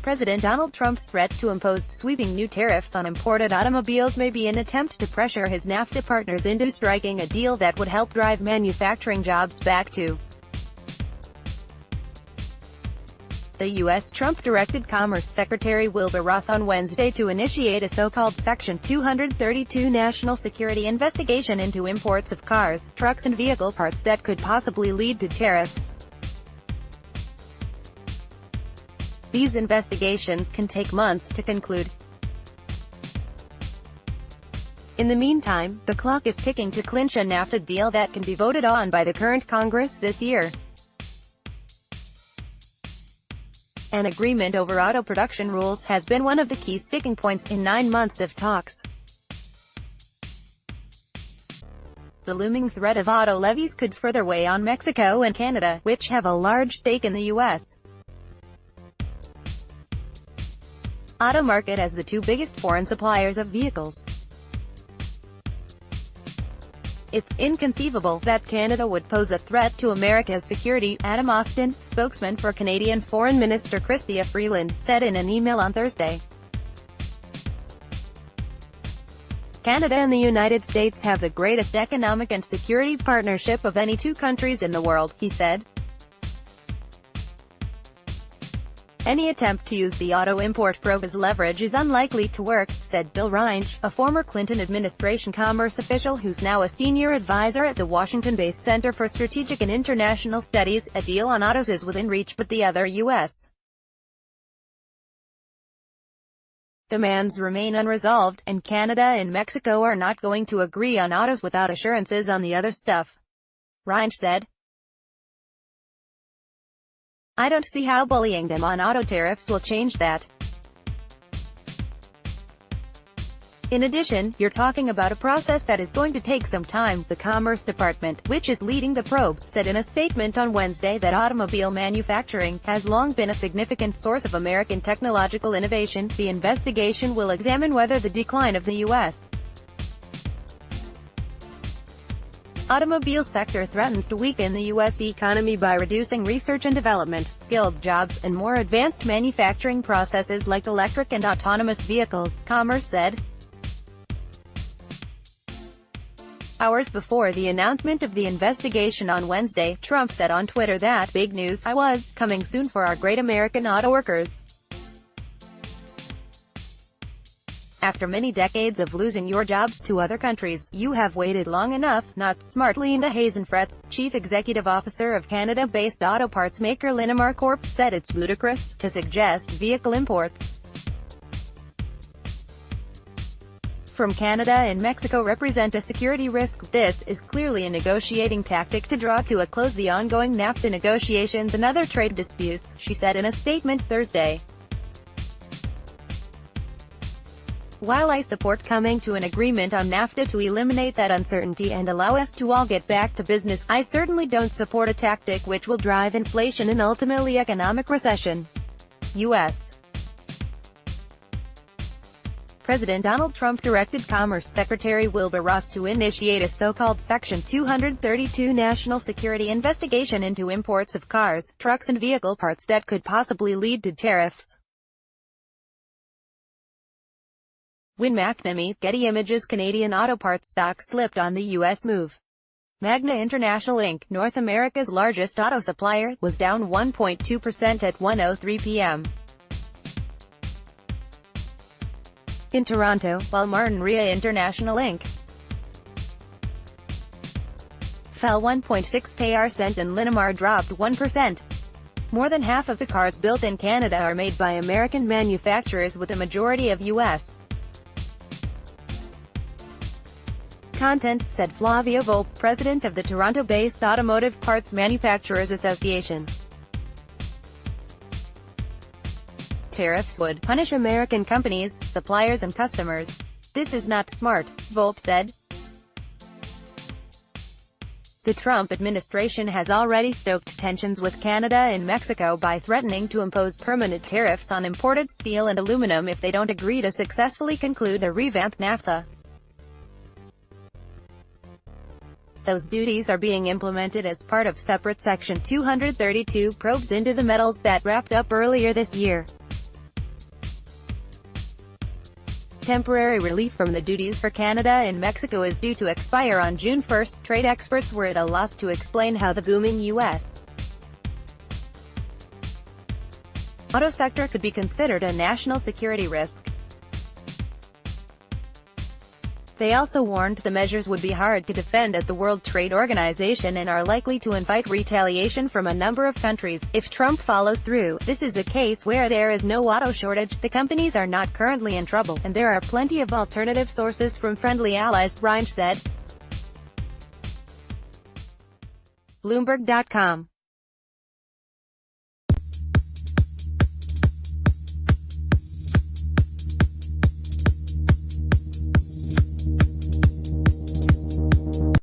President Donald Trump's threat to impose sweeping new tariffs on imported automobiles may be an attempt to pressure his NAFTA partners into striking a deal that would help drive manufacturing jobs back to the U.S. Trump directed Commerce Secretary Wilbur Ross on Wednesday to initiate a so-called Section 232 national security investigation into imports of cars, trucks and vehicle parts that could possibly lead to tariffs. These investigations can take months to conclude. In the meantime, the clock is ticking to clinch a NAFTA deal that can be voted on by the current Congress this year. An agreement over auto production rules has been one of the key sticking points in 9 months of talks. The looming threat of auto levies could further weigh on Mexico and Canada, which have a large stake in the U.S. auto market as the two biggest foreign suppliers of vehicles. It's inconceivable that Canada would pose a threat to America's security, Adam Austin, spokesman for Canadian Foreign Minister Chrystia Freeland, said in an email on Thursday. Canada and the United States have the greatest economic and security partnership of any two countries in the world, he said. Any attempt to use the auto import probe as leverage is unlikely to work, said Bill Reinsch, a former Clinton administration commerce official who's now a senior advisor at the Washington-based Center for Strategic and International Studies. A deal on autos is within reach, but the other U.S. demands remain unresolved, and Canada and Mexico are not going to agree on autos without assurances on the other stuff. Reinsch said. I don't see how bullying them on auto tariffs will change that. In addition, you're talking about a process that is going to take some time. The Commerce Department, which is leading the probe, said in a statement on Wednesday that automobile manufacturing has long been a significant source of American technological innovation. The investigation will examine whether the decline of the U.S. automobile sector threatens to weaken the U.S. economy by reducing research and development, skilled jobs, and more advanced manufacturing processes like electric and autonomous vehicles, Commerce said. Hours before the announcement of the investigation on Wednesday, Trump said on Twitter that, "Big news, I was coming soon for our great American auto workers. After many decades of losing your jobs to other countries, you have waited long enough, not smart." Linda Hazenfratz, chief executive officer of Canada-based auto parts maker Linamar Corp., said it's ludicrous to suggest vehicle imports from Canada and Mexico represent a security risk. This is clearly a negotiating tactic to draw to a close the ongoing NAFTA negotiations and other trade disputes, she said in a statement Thursday. While I support coming to an agreement on NAFTA to eliminate that uncertainty and allow us to all get back to business, I certainly don't support a tactic which will drive inflation and ultimately economic recession. U.S. President Donald Trump directed Commerce Secretary Wilbur Ross to initiate a so-called Section 232 national security investigation into imports of cars, trucks and vehicle parts that could possibly lead to tariffs. Win McNamee, Getty Images. Canadian auto parts stock slipped on the U.S. move. Magna International Inc., North America's largest auto supplier, was down 1.2% at 1:03 p.m. in Toronto, while Martin Rea International Inc. fell 1.6% and Linamar dropped 1%. More than half of the cars built in Canada are made by American manufacturers, with a majority of U.S. content, said Flavia Volpe, president of the Toronto-based Automotive Parts Manufacturers Association. Tariffs would punish American companies, suppliers and customers. This is not smart, Volpe said. The Trump administration has already stoked tensions with Canada and Mexico by threatening to impose permanent tariffs on imported steel and aluminum if they don't agree to successfully conclude a revamped NAFTA. Those duties are being implemented as part of separate Section 232 probes into the metals that wrapped up earlier this year. Temporary relief from the duties for Canada and Mexico is due to expire on June 1. Trade experts were at a loss to explain how the booming U.S. auto sector could be considered a national security risk. They also warned the measures would be hard to defend at the World Trade Organization and are likely to invite retaliation from a number of countries. If Trump follows through, this is a case where there is no auto shortage, the companies are not currently in trouble, and there are plenty of alternative sources from friendly allies, Rhimes said. Bloomberg.com